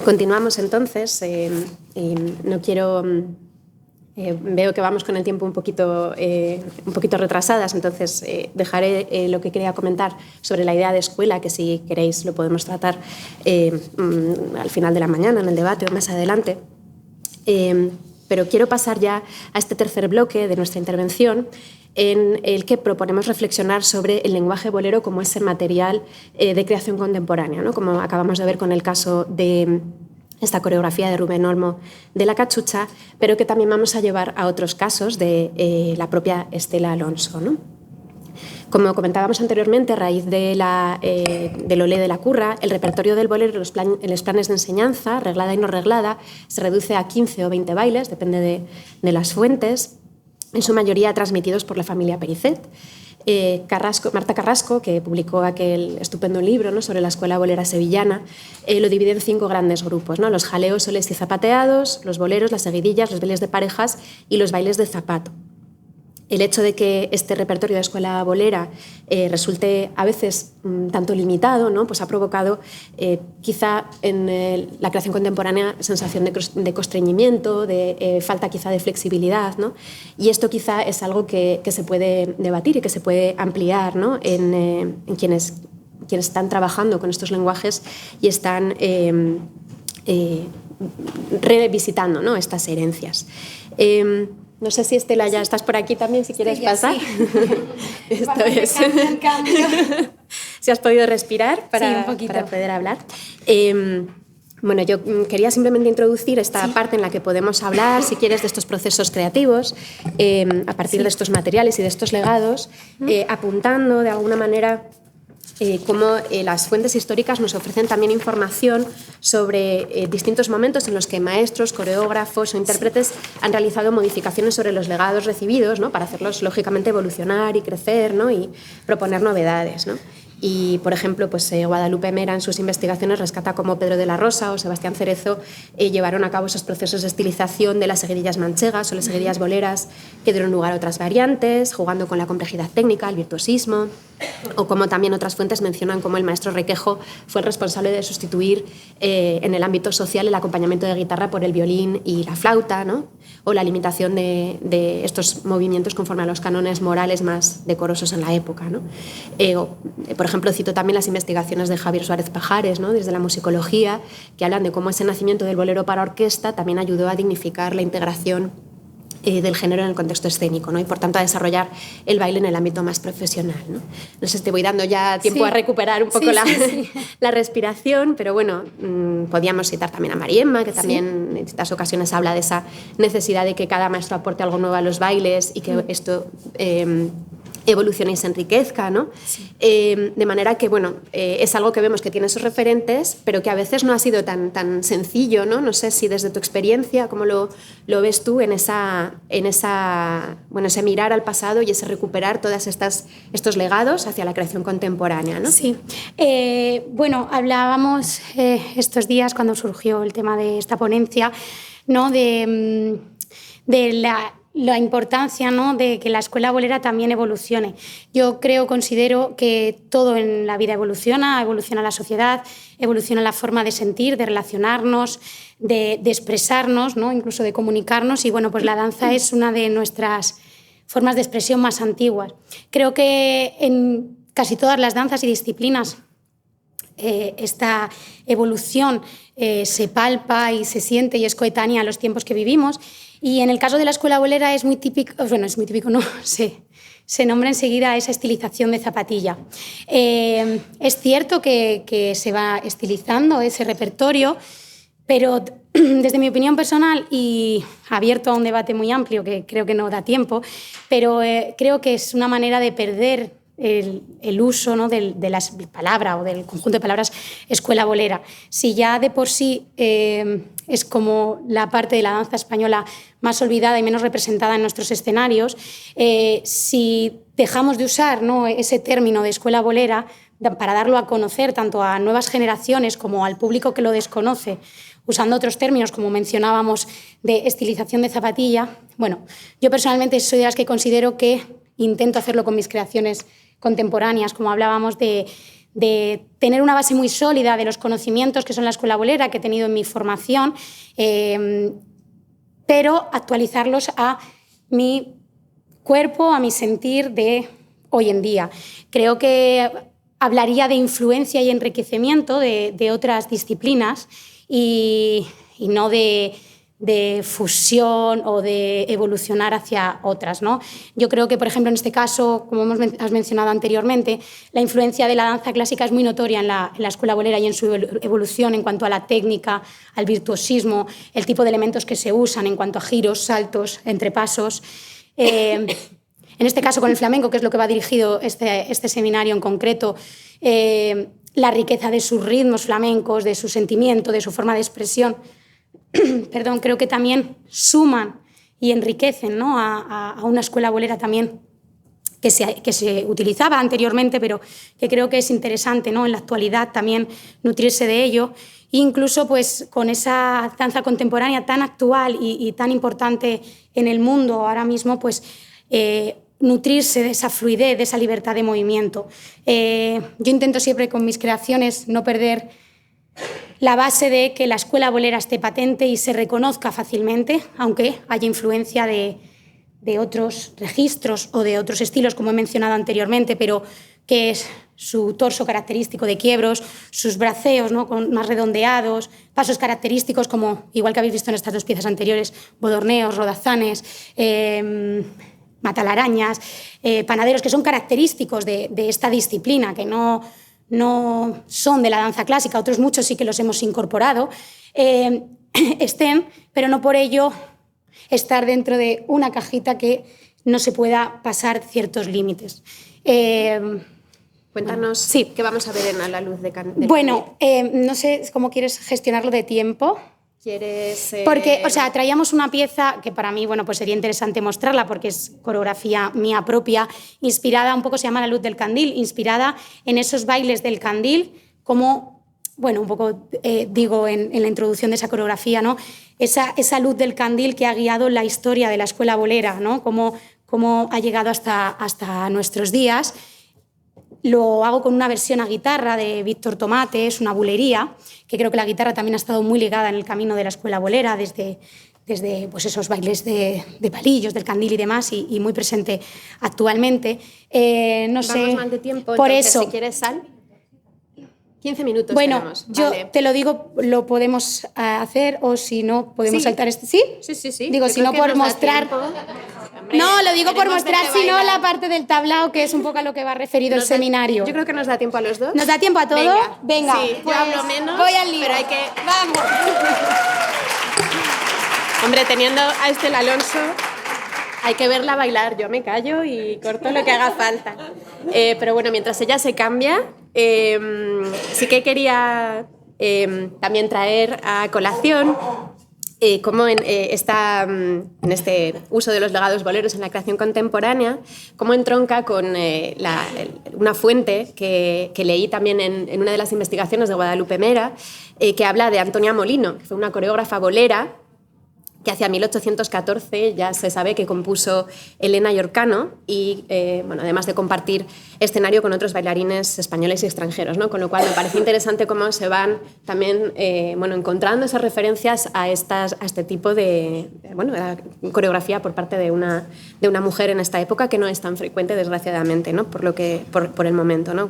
Continuamos entonces. Y no quiero... veo que vamos con el tiempo un poquito retrasadas, entonces dejaré lo que quería comentar sobre la idea de escuela, que si queréis lo podemos tratar al final de la mañana, en el debate o más adelante. Pero quiero pasar ya a este tercer bloque de nuestra intervención, en el que proponemos reflexionar sobre el lenguaje bolero como ese material de creación contemporánea, ¿no? Como acabamos de ver con el caso de esta coreografía de Rubén Olmo de La Cachucha, pero que también vamos a llevar a otros casos de la propia Estela Alonso, ¿no? Como comentábamos anteriormente, a raíz del Olé de la Curra, el repertorio del bolero en los planes de enseñanza, reglada y no reglada, se reduce a 15 o 20 bailes, depende de las fuentes, en su mayoría transmitidos por la familia Pericet. Marta Carrasco, que publicó aquel estupendo libro, ¿no?, sobre la escuela bolera sevillana, lo divide en 5 grandes grupos, ¿no? Los jaleos, soles y zapateados, los boleros, las seguidillas, los bailes de parejas y los bailes de zapato. El hecho de que este repertorio de escuela bolera resulte a veces tanto limitado, ¿no?, pues ha provocado quizá en la creación contemporánea sensación de constreñimiento, de falta quizá de flexibilidad, ¿no? Y esto quizá es algo que se puede debatir y que se puede ampliar, ¿no?, en quienes están trabajando con estos lenguajes y están revisitando, ¿no?, estas herencias. No sé si Estela ya estás por aquí también, si quieres pasar. Sí. Esto es. Si has podido respirar para poder hablar. Bueno, yo quería simplemente introducir esta parte en la que podemos hablar, si quieres, de estos procesos creativos a partir de estos materiales y de estos legados, apuntando de alguna manera cómo las fuentes históricas nos ofrecen también información sobre distintos momentos en los que maestros, coreógrafos o intérpretes han realizado modificaciones sobre los legados recibidos, ¿no?, para hacerlos lógicamente evolucionar y crecer, ¿no?, y proponer novedades, ¿no? Y, por ejemplo, pues, Guadalupe Mera en sus investigaciones rescata cómo Pedro de la Rosa o Sebastián Cerezo llevaron a cabo esos procesos de estilización de las seguidillas manchegas o las seguidillas boleras que dieron lugar a otras variantes, jugando con la complejidad técnica, el virtuosismo, o como también otras fuentes mencionan cómo el maestro Requejo fue el responsable de sustituir en el ámbito social el acompañamiento de guitarra por el violín y la flauta, ¿no?, o la limitación de estos movimientos conforme a los cánones morales más decorosos en la época, ¿no? Por ejemplo, cito también las investigaciones de Javier Suárez Pajares, ¿no?, desde la musicología, que hablan de cómo ese nacimiento del bolero para orquesta también ayudó a dignificar la integración del género en el contexto escénico, ¿no?, y por tanto a desarrollar el baile en el ámbito más profesional, ¿no? No sé si te voy dando ya tiempo a recuperar un poco la respiración, pero bueno, podíamos citar también a Mariemma, que también en distintas ocasiones habla de esa necesidad de que cada maestro aporte algo nuevo a los bailes y que esto evolucione y se enriquezca, ¿no? De manera que, bueno, es algo que vemos que tiene esos referentes, pero que a veces no ha sido tan sencillo, ¿no? No sé si desde tu experiencia, ¿cómo lo ves tú en ese mirar al pasado y ese recuperar todos estos legados hacia la creación contemporánea, ¿no? Sí. Bueno, hablábamos estos días cuando surgió el tema de esta ponencia, ¿no?, de la importancia, ¿no?, de que la escuela bolera también evolucione. Yo considero que todo en la vida evoluciona la sociedad, evoluciona la forma de sentir, de relacionarnos, de expresarnos, ¿no?, incluso de comunicarnos, y bueno, pues la danza es una de nuestras formas de expresión más antiguas. Creo que en casi todas las danzas y disciplinas esta evolución se palpa y se siente y es coetánea a los tiempos que vivimos. Y en el caso de la escuela bolera es muy típico, no, se nombra enseguida esa estilización de zapatilla. Es cierto que se va estilizando ese repertorio, pero desde mi opinión personal, y abierto a un debate muy amplio que creo que no da tiempo, pero creo que es una manera de perder el uso, ¿no?, de la palabra o del conjunto de palabras escuela bolera. Si ya de por sí es como la parte de la danza española más olvidada y menos representada en nuestros escenarios, si dejamos de usar, ¿no?, ese término de escuela bolera para darlo a conocer tanto a nuevas generaciones como al público que lo desconoce, usando otros términos como mencionábamos de estilización de zapatilla, bueno, yo personalmente soy de las que considero que intento hacerlo con mis creaciones contemporáneas, como hablábamos de tener una base muy sólida de los conocimientos que son la escuela bolera que he tenido en mi formación, pero actualizarlos a mi cuerpo, a mi sentir de hoy en día. Creo que hablaría de influencia y enriquecimiento de otras disciplinas y no de fusión o de evolucionar hacia otras, ¿no? Yo creo que, por ejemplo, en este caso, como has mencionado anteriormente, la influencia de la danza clásica es muy notoria en la escuela bolera y en su evolución en cuanto a la técnica, al virtuosismo, el tipo de elementos que se usan en cuanto a giros, saltos, entrepasos. En este caso, con el flamenco, que es lo que va dirigido este seminario en concreto, la riqueza de sus ritmos flamencos, de su sentimiento, de su forma de expresión, perdón, creo que también suman y enriquecen, ¿no?, a una escuela bolera también que se utilizaba anteriormente, pero que creo que es interesante, ¿no?, en la actualidad también nutrirse de ello. Incluso pues, con esa danza contemporánea tan actual y tan importante en el mundo ahora mismo, pues, nutrirse de esa fluidez, de esa libertad de movimiento. Yo intento siempre con mis creaciones no perder la base de que la escuela bolera esté patente y se reconozca fácilmente, aunque haya influencia de otros registros o de otros estilos, como he mencionado anteriormente, pero que es su torso característico de quiebros, sus braceos, ¿no?, más redondeados, pasos característicos como, igual que habéis visto en estas dos piezas anteriores, bodorneos, rodazanes, matalarañas, panaderos, que son característicos de esta disciplina, que no son de la danza clásica, otros muchos sí que los hemos incorporado, estén, pero no por ello estar dentro de una cajita que no se pueda pasar ciertos límites. Cuéntanos, sí, qué vamos a ver en A la luz de Candil. Bueno, no sé cómo quieres gestionarlo de tiempo. ¿Quieres...? Porque, o sea, traíamos una pieza que para mí, bueno, pues sería interesante mostrarla porque es coreografía mía propia, inspirada, un poco se llama La luz del candil, inspirada en esos bailes del candil, como, bueno, un poco digo en la introducción de esa coreografía, ¿no? Esa luz del candil que ha guiado la historia de la escuela bolera, ¿no? Cómo ha llegado hasta nuestros días. Lo hago con una versión a guitarra de Víctor Tomate, es una bulería, que creo que la guitarra también ha estado muy ligada en el camino de la escuela bolera, desde pues esos bailes de palillos, del candil y demás, y muy presente actualmente. No sé. Vamos mal de tiempo, por entonces, eso. si quieres, sal. 15 minutos bueno, tenemos. yo vale. te lo digo, lo podemos hacer, o si no, podemos saltar este. ¿Sí? Sí. Digo, Yo si no, creo que por nos da mostrar. tiempo. Hombre, No, lo digo por mostrar, verte si no, bailar. la parte del tablao, que es un poco a lo que va referido el seminario. Yo creo que nos da tiempo a los dos. ¿Nos da tiempo a todo? Venga, sí, pues yo hablo menos, voy al lío. pero hay que... ¡Vamos! Hombre, teniendo a Estela Alonso, hay que verla bailar. Yo me callo y corto lo que haga falta. Pero bueno, mientras ella se cambia, sí que quería también traer a colación cómo en este uso de los legados boleros en la creación contemporánea, cómo entronca con una fuente que leí también en una de las investigaciones de Guadalupe Mera, que habla de Antonia Molino, que fue una coreógrafa bolera que hacia 1814 ya se sabe que compuso Elena y Orcano y, bueno, además de compartir escenario con otros bailarines españoles y extranjeros, ¿no? Con lo cual me parece interesante cómo se van también bueno, encontrando esas referencias a este tipo de coreografía por parte de una mujer en esta época, que no es tan frecuente, desgraciadamente, ¿no? Por el momento, ¿no?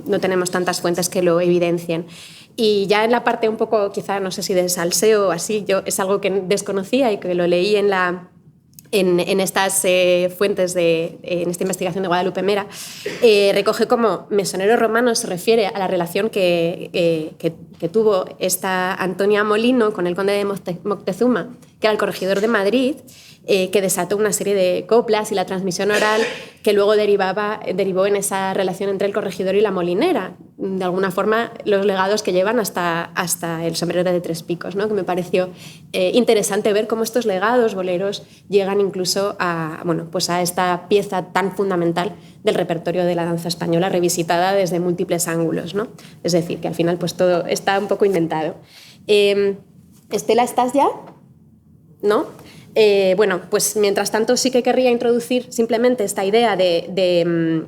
No tenemos tantas fuentes que lo evidencien. Y ya en la parte un poco, quizá, no sé si de salseo o así, yo es algo que desconocía y que lo leí en estas fuentes, en esta investigación de Guadalupe Mera, recoge cómo mesonero romano se refiere a la relación que tuvo esta Antonia Molino con el conde de Moctezuma, que era el corregidor de Madrid, que desató una serie de coplas y la transmisión oral que luego derivó en esa relación entre el corregidor y la molinera. De alguna forma, los legados que llevan hasta el sombrero de tres picos, ¿no? Que me pareció interesante ver cómo estos legados boleros llegan incluso a esta pieza tan fundamental del repertorio de la danza española, revisitada desde múltiples ángulos, ¿no? Es decir, que al final pues todo está un poco inventado. Estela, ¿estás ya? ¿No? Bueno, pues mientras tanto sí que querría introducir simplemente esta idea de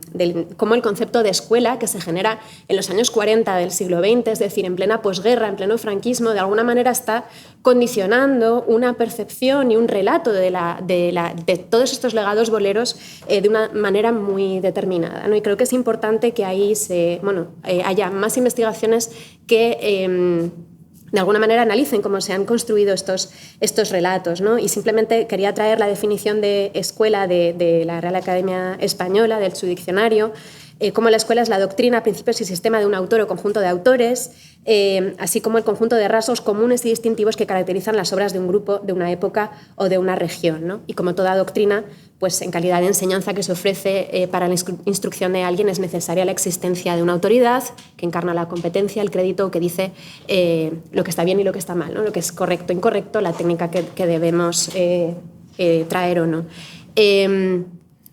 cómo el concepto de escuela que se genera en los años 40 del siglo XX, es decir, en plena posguerra, en pleno franquismo, de alguna manera está condicionando una percepción y un relato de todos estos legados boleros de una manera muy determinada, ¿no? Y creo que es importante que ahí haya más investigaciones que de alguna manera analicen cómo se han construido estos relatos, ¿no? Y simplemente quería traer la definición de escuela de la Real Academia Española, de su diccionario, cómo la escuela es la doctrina, principios y sistema de un autor o conjunto de autores, así como el conjunto de rasgos comunes y distintivos que caracterizan las obras de un grupo, de una época o de una región, ¿no? Y como toda doctrina, pues en calidad de enseñanza que se ofrece para la instrucción de alguien es necesaria la existencia de una autoridad que encarna la competencia, el crédito, que dice lo que está bien y lo que está mal, ¿no? Lo que es correcto, incorrecto, la técnica que debemos traer o no.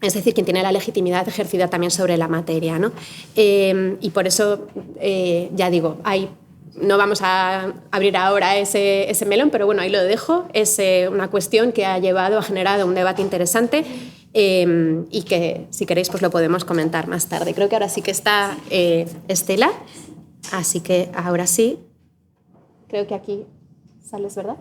Es decir, quien tiene la legitimidad ejercida también sobre la materia, ¿no? Y por eso, ya digo, no vamos a abrir ahora ese melón, pero bueno, ahí lo dejo. Es una cuestión que ha generado un debate interesante y que, si queréis, pues lo podemos comentar más tarde. Creo que ahora sí que está Estela, así que ahora sí. Creo que aquí sales, ¿verdad?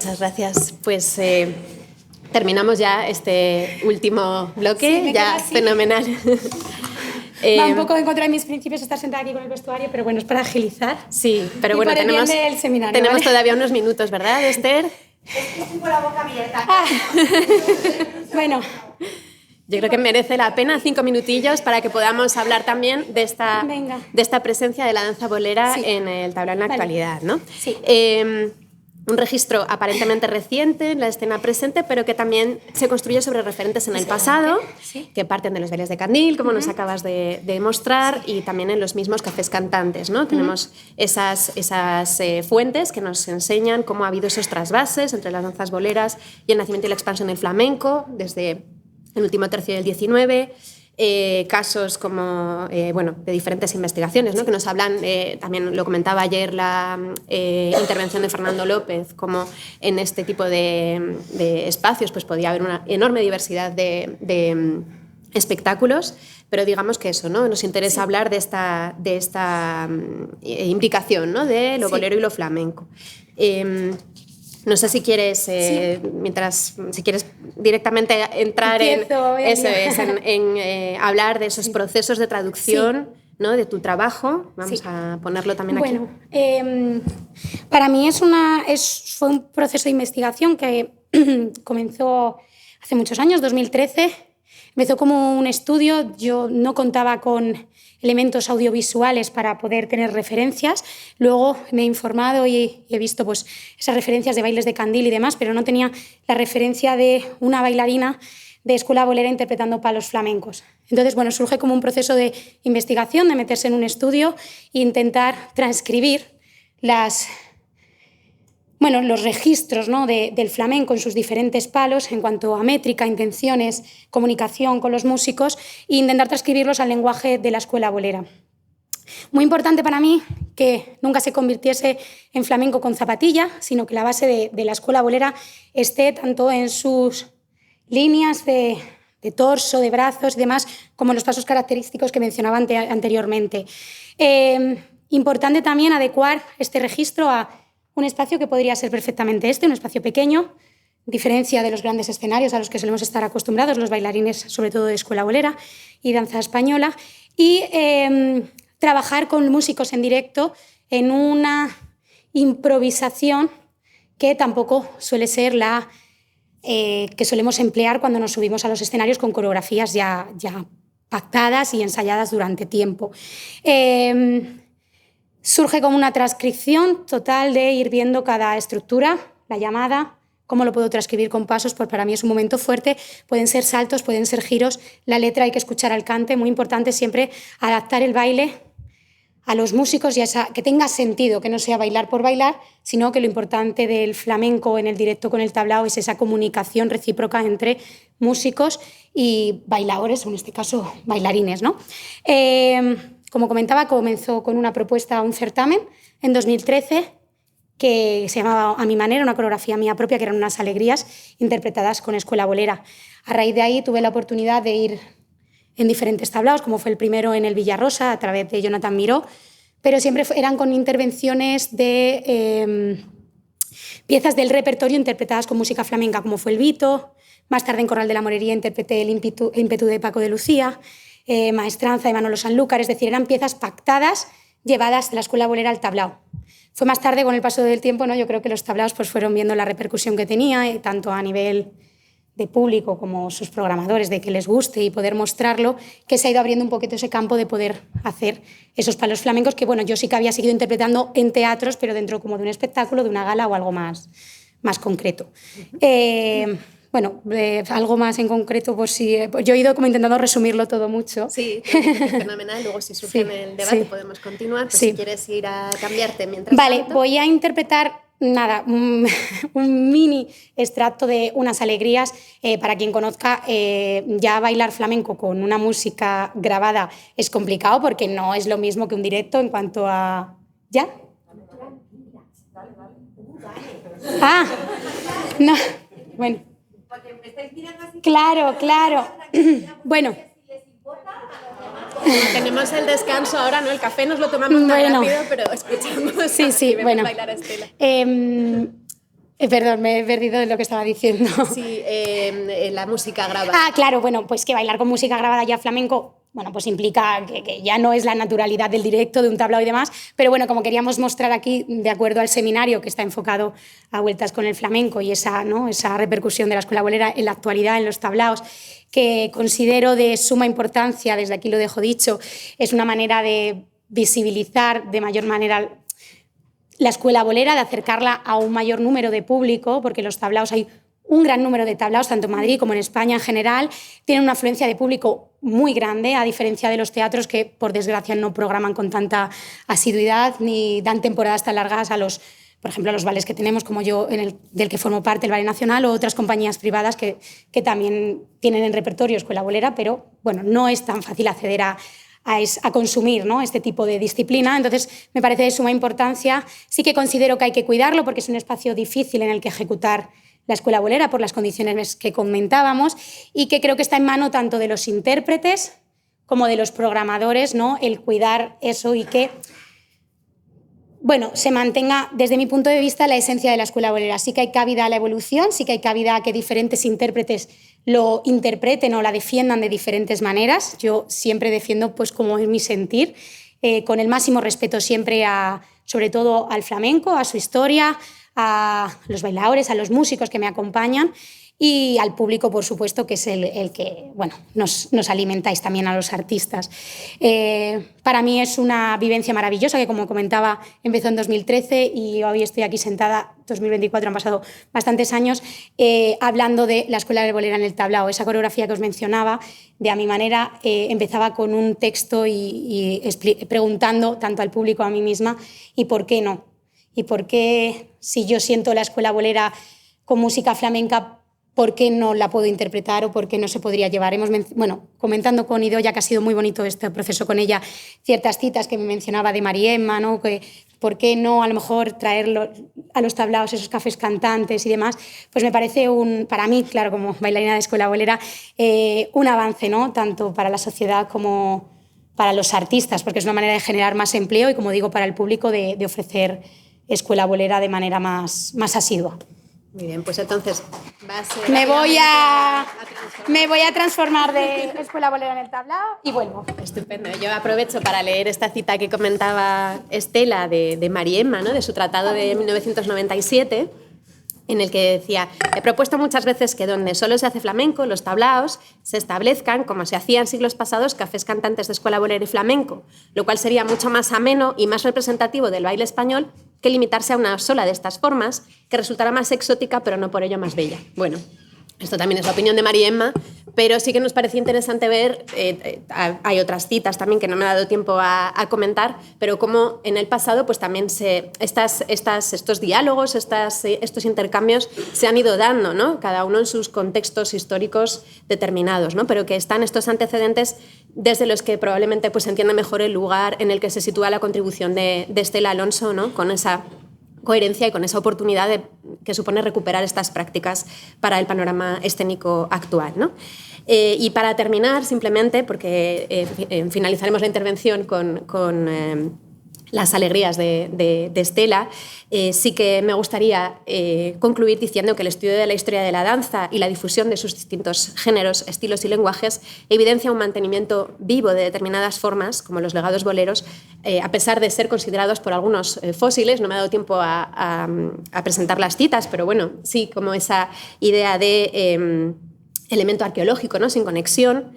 Muchas gracias. Pues terminamos ya este último bloque, Sí, ya fenomenal. Va un poco en contra de mis principios estar sentada aquí con el vestuario, pero bueno, es para agilizar. Sí, pero bueno, por el bien del seminario, ¿vale? todavía unos minutos, ¿verdad, Esther? Estoy con la boca abierta. Bueno, Yo creo que merece la pena 5 minutillos para que podamos hablar también de esta presencia de la danza bolera en el tablao en la actualidad, ¿no? Sí. Un registro aparentemente reciente en la escena presente, pero que también se construye sobre referentes en el pasado, que parten de los bailes de Candil, como nos acabas de mostrar, y también en los mismos cafés cantantes, ¿no? Tenemos esas fuentes que nos enseñan cómo ha habido esos trasvases entre las danzas boleras y el nacimiento y la expansión del flamenco desde el último tercio del XIX. Casos como, de diferentes investigaciones, ¿no? Que nos hablan, también lo comentaba ayer la intervención de Fernando López, como en este tipo de espacios pues podía haber una enorme diversidad de espectáculos, pero digamos que eso, ¿no? Nos interesa hablar de esta imbricación, ¿no? De lo bolero y lo flamenco. No sé si quieres, si quieres directamente entrar en hablar de esos procesos de traducción, ¿no? De tu trabajo. Vamos a ponerlo también aquí. Bueno, para mí fue un proceso de investigación que comenzó hace muchos años, 2013. Empezó como un estudio, yo no contaba con elementos audiovisuales para poder tener referencias. Luego me he informado y he visto pues, esas referencias de bailes de Candil y demás, pero no tenía la referencia de una bailarina de escuela bolera interpretando palos flamencos. Entonces, bueno, surge como un proceso de investigación, de meterse en un estudio e intentar transcribir los registros, ¿no? del flamenco en sus diferentes palos en cuanto a métrica, intenciones, comunicación con los músicos e intentar transcribirlos al lenguaje de la escuela bolera. Muy importante para mí que nunca se convirtiese en flamenco con zapatilla, sino que la base de la escuela bolera esté tanto en sus líneas de torso, de brazos y demás, como en los pasos característicos que mencionaba anteriormente. Importante también adecuar este registro a un espacio que podría ser perfectamente un espacio pequeño, diferencia de los grandes escenarios a los que solemos estar acostumbrados los bailarines, sobre todo de escuela bolera y danza española, y trabajar con músicos en directo en una improvisación que tampoco suele ser la que solemos emplear cuando nos subimos a los escenarios con coreografías ya pactadas y ensayadas durante tiempo. Surge como una transcripción total de ir viendo cada estructura, la llamada, cómo lo puedo transcribir con pasos, pues para mí es un momento fuerte, pueden ser saltos, pueden ser giros, la letra hay que escuchar al cante, muy importante siempre adaptar el baile a los músicos y que tenga sentido, que no sea bailar por bailar, sino que lo importante del flamenco en el directo con el tablao es esa comunicación recíproca entre músicos y bailadores, o en este caso bailarines, ¿no? Como comentaba, comenzó con una propuesta, un certamen en 2013 que se llamaba A mi manera, una coreografía mía propia, que eran unas alegrías interpretadas con escuela bolera. A raíz de ahí tuve la oportunidad de ir en diferentes tablaos, como fue el primero en el Villarrosa, a través de Jonathan Miró, pero siempre eran con intervenciones de piezas del repertorio interpretadas con música flamenca, como fue el Vito. Más tarde en Corral de la Morería interpreté el ímpetu de Paco de Lucía, Maestranza de Manolo Sanlúcar, es decir, eran piezas pactadas llevadas de la escuela bolera al tablao. Fue más tarde, con el paso del tiempo, ¿no? Yo creo que los tablaos pues, fueron viendo la repercusión que tenía, tanto a nivel de público como sus programadores, de que les guste y poder mostrarlo, que se ha ido abriendo un poquito ese campo de poder hacer esos palos flamencos que, bueno, yo sí que había seguido interpretando en teatros, pero dentro como de un espectáculo, de una gala o algo más concreto. Algo más en concreto, pues sí, yo he ido como intentando resumirlo todo mucho. Sí, fenomenal. Luego, si surge en el debate, podemos continuar. Pues si quieres ir a cambiarte mientras tanto. Voy a interpretar un mini extracto de Unas alegrías. Para quien conozca, ya bailar flamenco con una música grabada es complicado porque no es lo mismo que un directo en cuanto a... ¿Ya? Ah, no, bueno. Claro. Bueno. Tenemos el descanso ahora, ¿no? El café nos lo tomamos más rápido, pero escuchamos. Sí, bueno. Bailar a Estela. Perdón, me he perdido de lo que estaba diciendo. Sí, la música grabada. Ah, claro, bueno, pues que bailar con música grabada ya flamenco, bueno, pues implica que ya no es la naturalidad del directo, de un tablao y demás, pero bueno, como queríamos mostrar aquí, de acuerdo al seminario que está enfocado a vueltas con el flamenco y esa repercusión de la escuela bolera en la actualidad, en los tablaos, que considero de suma importancia, desde aquí lo dejo dicho, es una manera de visibilizar de mayor manera la escuela bolera, de acercarla a un mayor número de público, porque los tablaos, hay un gran número de tablaos, tanto en Madrid como en España en general, tienen una afluencia de público muy grande, a diferencia de los teatros que, por desgracia, no programan con tanta asiduidad ni dan temporadas tan largas a los, por ejemplo, a los ballets que tenemos, como yo, del que formo parte, el Ballet Nacional, o otras compañías privadas que también tienen en repertorio escuela bolera, pero bueno, no es tan fácil acceder a consumir, ¿no?, este tipo de disciplina. Entonces, me parece de suma importancia. Sí que considero que hay que cuidarlo porque es un espacio difícil en el que ejecutar la escuela bolera por las condiciones que comentábamos, y que creo que está en mano tanto de los intérpretes como de los programadores, ¿no?, el cuidar eso y que, bueno, se mantenga, desde mi punto de vista, la esencia de la escuela bolera. Sí que hay cabida a la evolución, sí que hay cabida a que diferentes intérpretes lo interpreten o la defiendan de diferentes maneras. Yo siempre defiendo, pues, como es mi sentir, con el máximo respeto siempre sobre todo al flamenco, a su historia, a los bailadores, a los músicos que me acompañan y al público, por supuesto, que es el que, bueno, nos alimentáis también a los artistas. Para mí es una vivencia maravillosa que, como comentaba, empezó en 2013 y hoy estoy aquí sentada, 2024, han pasado bastantes años, hablando de la escuela bolera en el tablao. Esa coreografía que os mencionaba, de a mi manera, empezaba con un texto y preguntando tanto al público como a mí misma, ¿y por qué no? ¿Y por qué, si yo siento la escuela bolera con música flamenca, por qué no la puedo interpretar o por qué no se podría llevar? Bueno, comentando con Idoia, que ha sido muy bonito este proceso con ella, ciertas citas que me mencionaba de Mariemma, ¿no?, que por qué no a lo mejor traerlo a los tablaos, esos cafés cantantes y demás, pues me parece para mí, claro, como bailarina de escuela bolera, un avance, ¿no?, tanto para la sociedad como para los artistas, porque es una manera de generar más empleo y, como digo, para el público de ofrecer escuela bolera de manera más asidua. Muy bien, pues entonces me voy a transformar de escuela bolera en el tablao y vuelvo. Estupendo. Yo aprovecho para leer esta cita que comentaba Estela de Mariemma, ¿no?, de su tratado de 1997, en el que decía: he propuesto muchas veces que donde solo se hace flamenco, los tablaos, se establezcan, como se hacía en siglos pasados, cafés cantantes de escuela bolera y flamenco, lo cual sería mucho más ameno y más representativo del baile español que limitarse a una sola de estas formas, que resultará más exótica, pero no por ello más bella. Bueno, esto también es la opinión de Mariemma, pero sí que nos parecía interesante ver, hay otras citas también que no me ha dado tiempo a comentar, pero cómo en el pasado pues también estos diálogos, estos intercambios se han ido dando, ¿no?, cada uno en sus contextos históricos determinados, ¿no?, pero que están estos antecedentes desde los que probablemente pues, se entiende mejor el lugar en el que se sitúa la contribución de Estela Alonso, ¿no?, con esa coherencia y con esa oportunidad que supone recuperar estas prácticas para el panorama escénico actual, ¿no? Y para terminar, simplemente, porque finalizaremos la intervención con las alegrías de Estela, sí que me gustaría concluir diciendo que el estudio de la historia de la danza y la difusión de sus distintos géneros, estilos y lenguajes evidencia un mantenimiento vivo de determinadas formas, como los legados boleros, a pesar de ser considerados por algunos fósiles. No me ha dado tiempo a presentar las citas, pero bueno, sí, como esa idea de elemento arqueológico, ¿no?, sin conexión,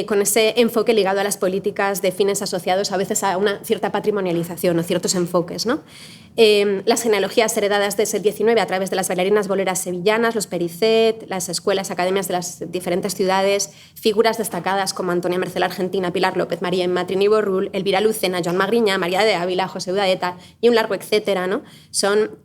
con ese enfoque ligado a las políticas de fines asociados a veces a una cierta patrimonialización o ciertos enfoques, ¿no? Las genealogías heredadas desde el XIX a través de las bailarinas boleras sevillanas, los Pericet, las escuelas, academias de las diferentes ciudades, figuras destacadas como Antonia Mercé la Argentina, Pilar López, Mariemma, Trini Borrul, Elvira Lucena, Joan Magriñá, María de Ávila, José Udaeta y un largo etcétera, ¿no?, son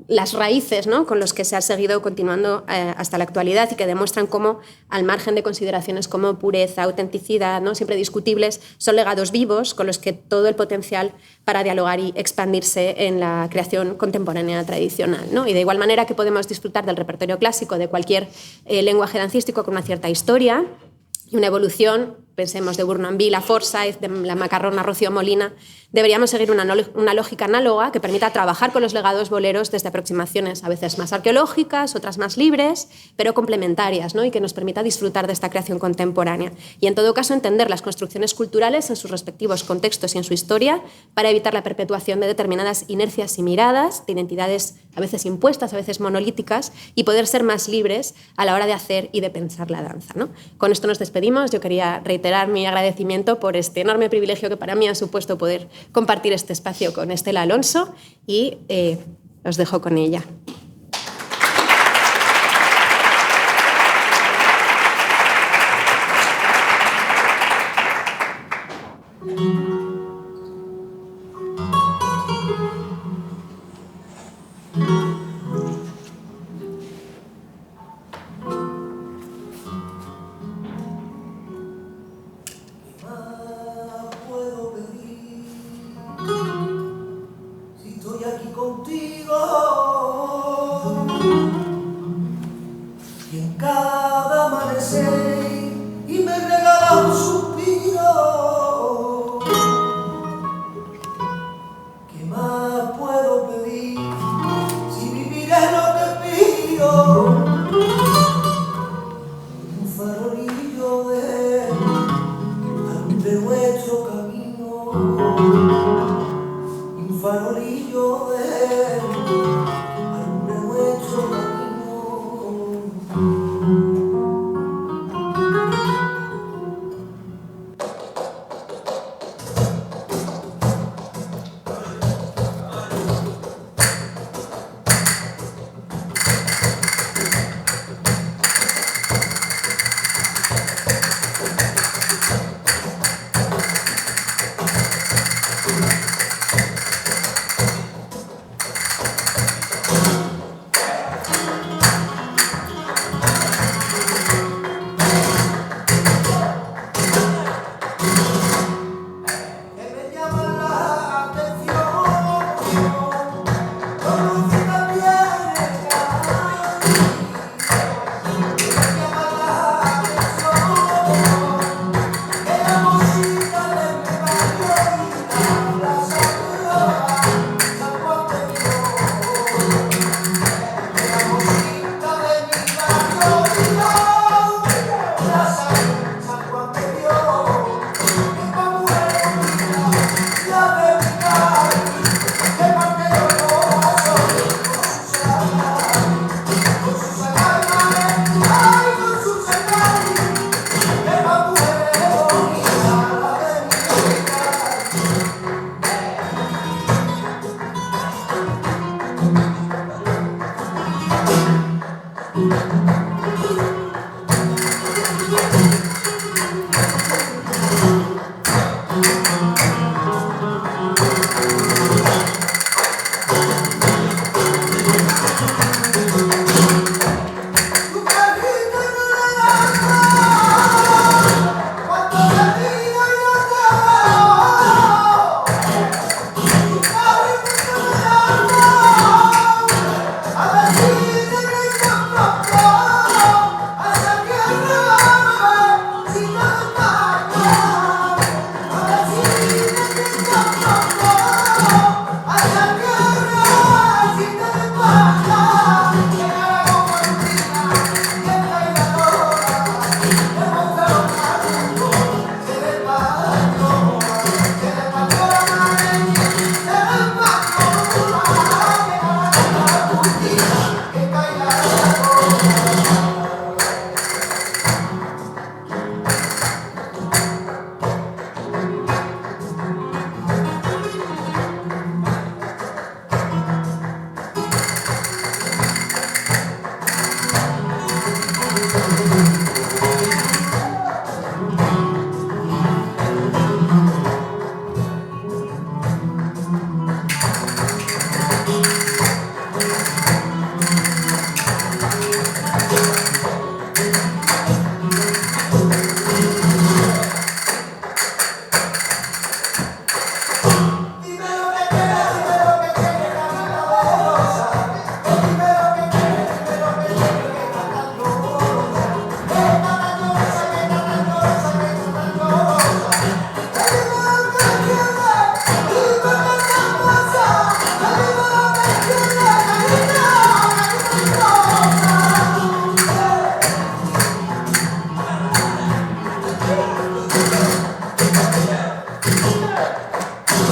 las raíces, ¿no?, con los que se ha seguido continuando hasta la actualidad y que demuestran cómo, al margen de consideraciones como pureza, autenticidad, ¿no?, siempre discutibles, son legados vivos con los que todo el potencial para dialogar y expandirse en la creación contemporánea tradicional, ¿no? Y de igual manera que podemos disfrutar del repertorio clásico de cualquier lenguaje dancístico con una cierta historia y una evolución pensemos de Bournonville a Forsyth, de la Macarrón a Rocío Molina, deberíamos seguir una lógica análoga que permita trabajar con los legados boleros desde aproximaciones a veces más arqueológicas, otras más libres, pero complementarias, ¿no? Y que nos permita disfrutar de esta creación contemporánea. Y en todo caso entender las construcciones culturales en sus respectivos contextos y en su historia para evitar la perpetuación de determinadas inercias y miradas, de identidades a veces impuestas, a veces monolíticas, y poder ser más libres a la hora de hacer y de pensar la danza, ¿no? Con esto nos despedimos. Yo quería reiterar mi agradecimiento por este enorme privilegio que para mí ha supuesto poder compartir este espacio con Estela Alonso y os dejo con ella.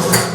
Gracias.